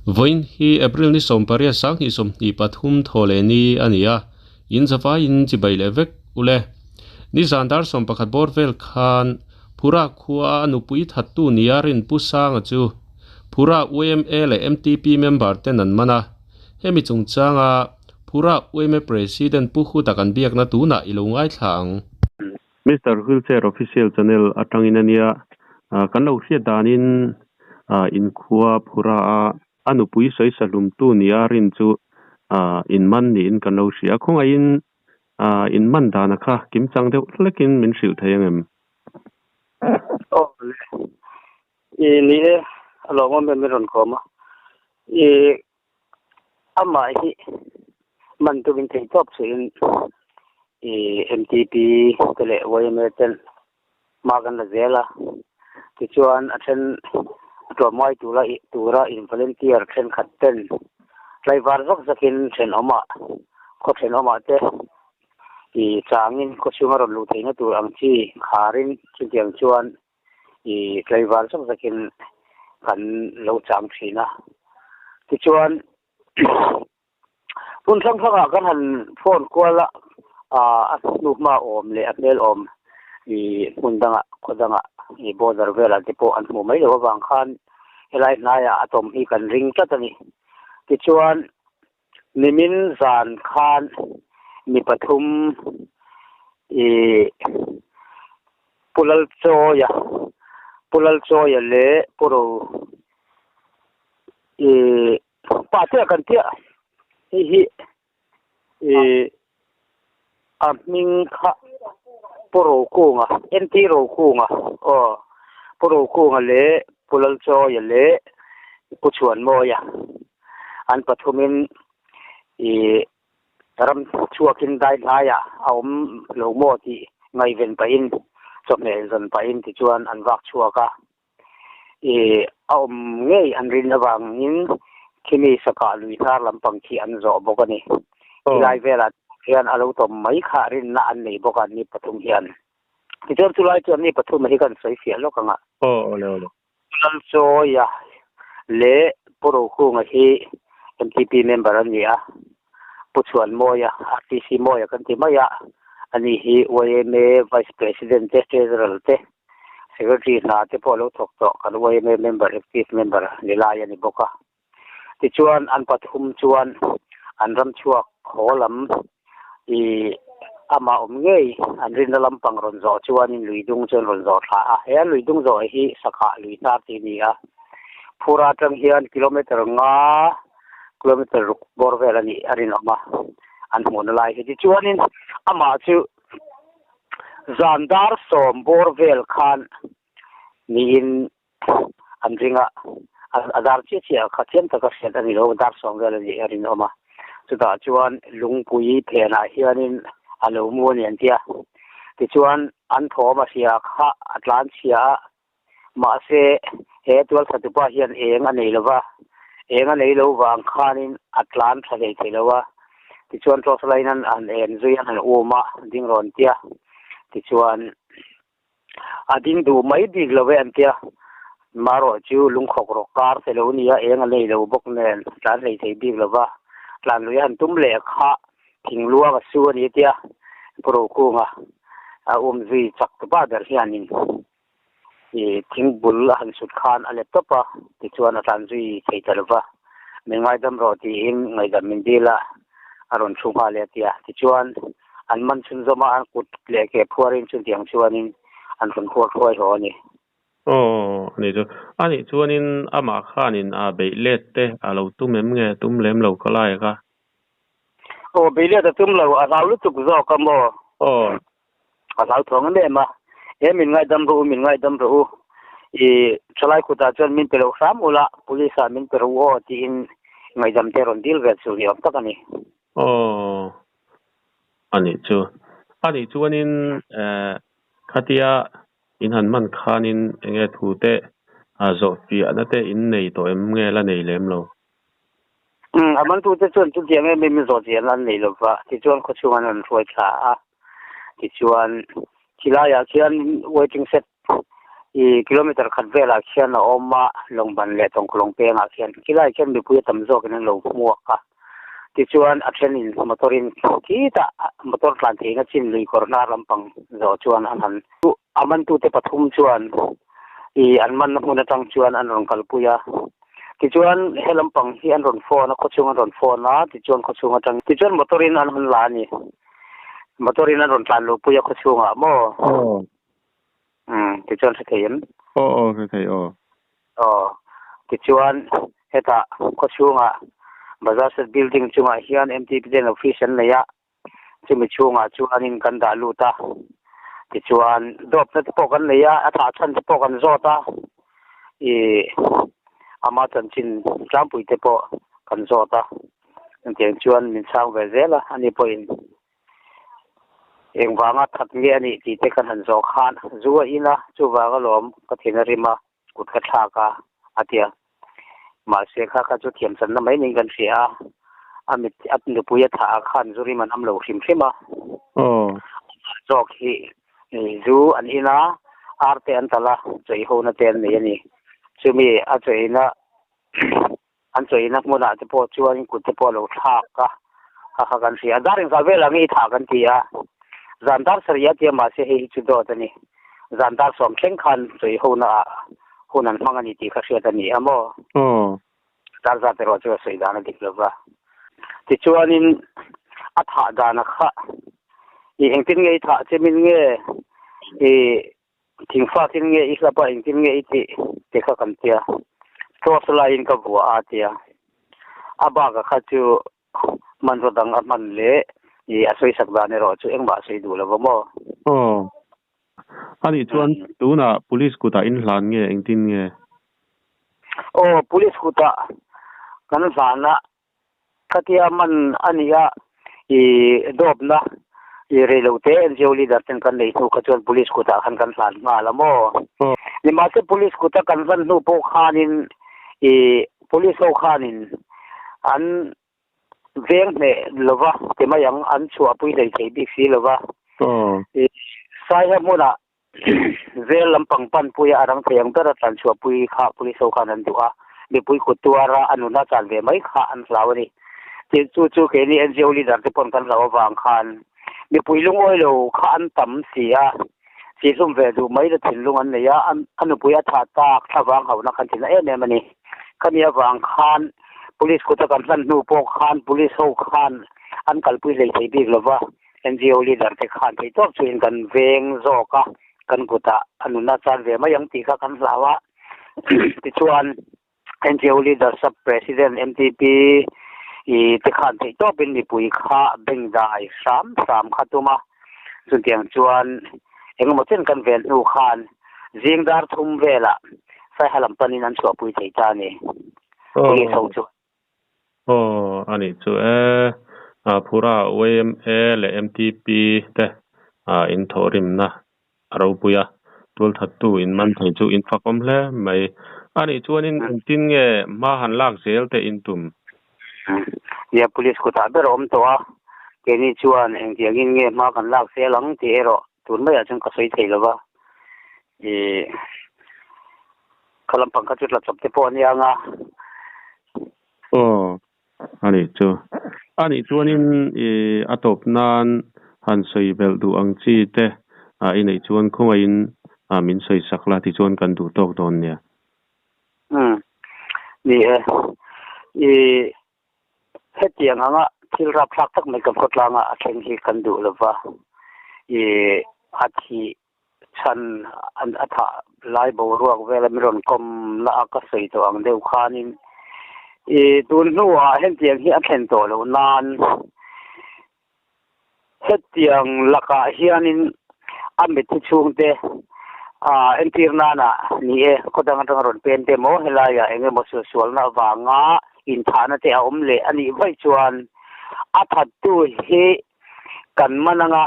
voin hi April ni som paria sang hi som ni pathum thole ni ania in zafa in chibai levek ule ni zandar som pakhat borvel khan phura khuwa anupui thattu niarin pusanga chu phura UMA le MTP member ten an mana hemi chungchanga phura UMA president puhu takan biak na tu na ilungai thlang Mr. Wheelchair Official Channel atanginania kanlo hria danin in khuwa phura anupui soi salum tu niarin chu in man ni in kanlo hria khonga in man dana kha kim chang deuh hlekin min hriu thayangem ni alo mo me ron ko ma ama hi man tu bin thei top sin MTP tele waymetel magan la zela ti chuan athen to moi tura in volunteer then khatten driver zok zakin then oma ko then oma te i changin ko chunga ron lu theina tur ang chi kharin chiang chuan i driver zok zakin kan lo chang thina ti chuan pun sang thanga kan han phone kwala nu ma om le apel om i mundanga khodanga i border vela tipo an mu mai lo wang khan helai na ya atom hi kan ring tatani ti chuan nimin zan khan ni pathum i pulal choya le puro i patia kan tia hi aming kha puro kunga enti ro kunga puro kunga le pulal choya le puchuan moya an pathumin i ram chuakin dai laya aum lo mo ti ngai ven pain chopne zan pain ti chuan an wak chuaka aum ngei an rin awang in kimi saka lui thar lampang thi an zo bokani ilai vela hian alo tom mai kha rin na an nei bokan ni pathum hian ti chuan tulai chuan ni pathum hi kan sei fia lokanga le lan choya le puro khunga hi MTP member ania puchuan moya RTC moya kan ti maya ani hi OMA vice president general te secretary na te polo thok to kan OMA member active member nilaya ni boka ti chuan an pathum chuan an ram chuak kholam i ama ngei an rin lampang ron zo chuan in luidung chen ron zo tha he luidung zo hi sakha luita ti ni phura tang hian kilometer borvel ani arin ama an mon lai hi chuan in ama chu zandar som borvel khan ni in an ringa adar chi khathiam taka set ani lo dar som vel ani arin ama chuta chuan lungpui phena hianin alo muan yan tia ti chuan an thoma sia kha atlan sia ma se he twal thatupa hian enga nei lo wang khanin atlan thalei theilowa ti chuan tros lainan an en zuian an uma ding ron tia ti chuan ading du mai dig lowe an tia maro chu lungkhok ro kar selonia enga nei lo bok nen tlan lei thei dig lowa tlan luyan tum le kha thingluwa ga su ani tia pro kunga zui chak ba dar hianin thingbul han sut khan ale topa ti chuan atlan zui theitalwa mengai dam ro ti in ngai dam mindila aron chunga le tia ti chuan an man chun zoma an kut le ke phuarin chun tiang chuanin an thun khor khoi ho ani ani chuanin ama khanin a beilet te alo tumem nge tumlem lo kalai ka beilet tum lo a raulu tuk zo kamo a rau thong ne ma min ngai dam ru i chalai khuta chuan min pelo sam ula police min peru o ti in ngai dam te ron dil ve chu ni op takani ani chuanin khatia in han man khanin enge thu te zo fi anate in nei to em nge la nei lem lo aman tu te chuan tu tiang em mi zo tian an nei lo wa ti chuan kho chuan an roi tha ti chuan chilaya chian waiting set kilometer khat vela khian a oma longban le tong klong penga khian kilai khian mi pui tam zo kan lo muak ka ti chuan a thenin motorin ki ta motor tlan the na chin lui korna lampang zo chuan an han tu aman tu te pathum chuan an man huna tang chuan an rong kalpuya ti chuan helampang hi an ron phone ko chung an ron phone na ti chuan ko chung atang ti chuan motorin an han la ni motorin an ron tlan lo puya ko chunga mo ti chuan se thein cái ti chuan heta ko chunga bazar building chunga hian MTP den office an leya chumi chunga chuan in kan da luta ti chuan dop na pok an leya atha chan pok an zota ama chan chin champui te po kan zota tiang chuan min chang ve zela ani point eng wanga that nge ani ti te kan han zo khan zuwa ina chuwa ga lom ka thina rima kut ka tha ka atia ma se kha ka chu thiam chan na mai ning kan sia amit ap nu puya tha khan zuri man am lo hrim hima jok hi zu an ina arte an tala chei ho na ten ne ani chumi a chei na an chei na mo na te po chuan kut te po lo tha ka ha kan sia daring ka vela ngi tha kan tia zandar saria tia ma se hi chu do tani zandar som thleng khan chei ho na hunan mangani ti kha sia tani amo dar za te ro chu sei dana diklova ti chuanin a tha dana kha engtin nge tha chemin nge thingfa tin nge islapa engtin nge iti te kha kan tia cross line ka bua atia aba ka kha chu man ro dang man le asoi sakda ne ro chu engba sei du lo mo ani chuan tuna police ku ta in hlan nge engtin nge police ku ta kan zana katia man ania dobna relote NGO leader ten kan nei thu ka chuan police ku ta kan hlan ma la mo ni ma se police ku ta kan van nu po khanin police ho khanin an veng ne lova te mayang an chua pui dei thei bi fi lova sai ha mona vel lampang pan puya arang theyang tara tan chua pui kha police ho khanan duwa mi pui kutuara anuna chan ve mai kha an flawani ti chu ke ni NGO leader te pon kan lawa wang khan mi pui lung oi lo kha an tam sia si sum ve du mai da thin lung an ne ya an puya tha ta thawang hauna khan thina e ne mani khania wang khan police ko ta kan san nu po khan police ho khan an kalpui lei thei bi lova NGO leader te khan thei tok chuin kan veng zo ka kan kuta anuna chan ve mai yang ti kha kan lawa ti chuan NGO leader sub president MTP te khan thei to bin mi pui kha beng dai sam khatuma chun tiang chuan engmo chen kan vel nu khan zingdar thum vela sai halam panin an chua pui thei ta ni police ho chu ani chu phura OMA le MTP te in thorim na aro puya tul thattu in man thei chu in fakom hle mai ani chuan in tin nge ma han lak zel te in tum ya police ko ta ber om to a ke ni chuan eng tiangin nge ma kan lak selang ti ero tun mai achang ka sei thei lova kalam pangka chu la chop te po ni anga ani chuan in atop nan han sei bel du ang chi te in ei chuan khonga in min sei sakla ti chuan kan du tok don nia ni hetiang anga thil rap thak tak mai kam khotlanga atheng hi kan du lova athi chan an atha lai bo ruak vela miron kom la ka sei to ang deu khanin tun nuwa hetiang hi athen to lo nan hetiang laka hianin amit chung te entirna na ni kodang ron pen te mo helaya enge mo social na wanga in thana te omle ani vai chuan athat tu he kan mananga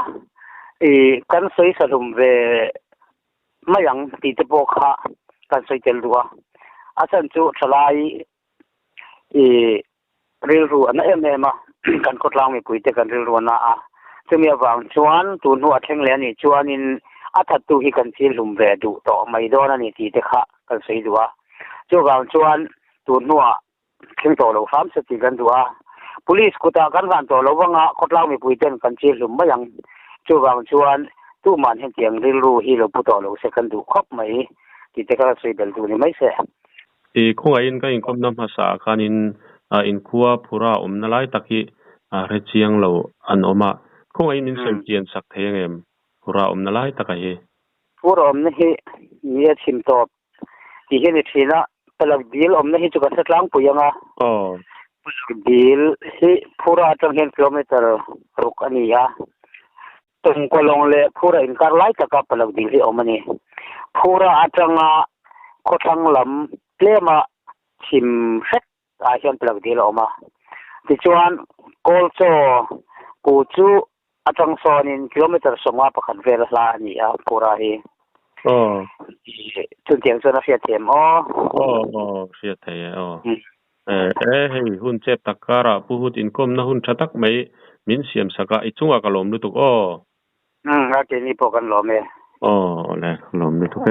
kan soi salum ve mayang ti te po kha kan soi tel duwa asan chu thalai ril ru ana emema kan kotlang mi puite kan ril ru na chumi awang chuan tu nu atheng le ani chuan in a that tu hi kan chil lum ve du to mai do na ni ti te kha kan sei duwa chu wang chuan tu nuwa thing to lo fam se ti kan duwa police kuta kan van to lo wanga khotlang mi puiten kan chil lum ma yang chu wang chuan tu man hen tiang ril ru hi lo pu to lo se kan du khop mai ti te ka sei bel tu ni mai se e khonga in ka in kom nam ha sa khanin in khuwa phura na lai taki re chiang lo an oma khonga in sem chian sak thengem phura na lai taka hi phura na hi ni chim to ti he ni thina palak dil na hi chu ka satlang puyanga palak dil hi phura tang hen kilometer ruk ani ya tung kolong le phura in kar lai taka palak dil hi omani phura atanga khothang lam plema chim set a hian palak dil oma ti chuan kol cho pu chu atang sonin kilometer songa pakhat vel hla ani a phura hi chun tiang chona fiat them fiat thei hei hun chep takara puhut inkom na hun thatak mai min siam saka ichunga kalom lutuk a ke ni pokan lome le lom lutuk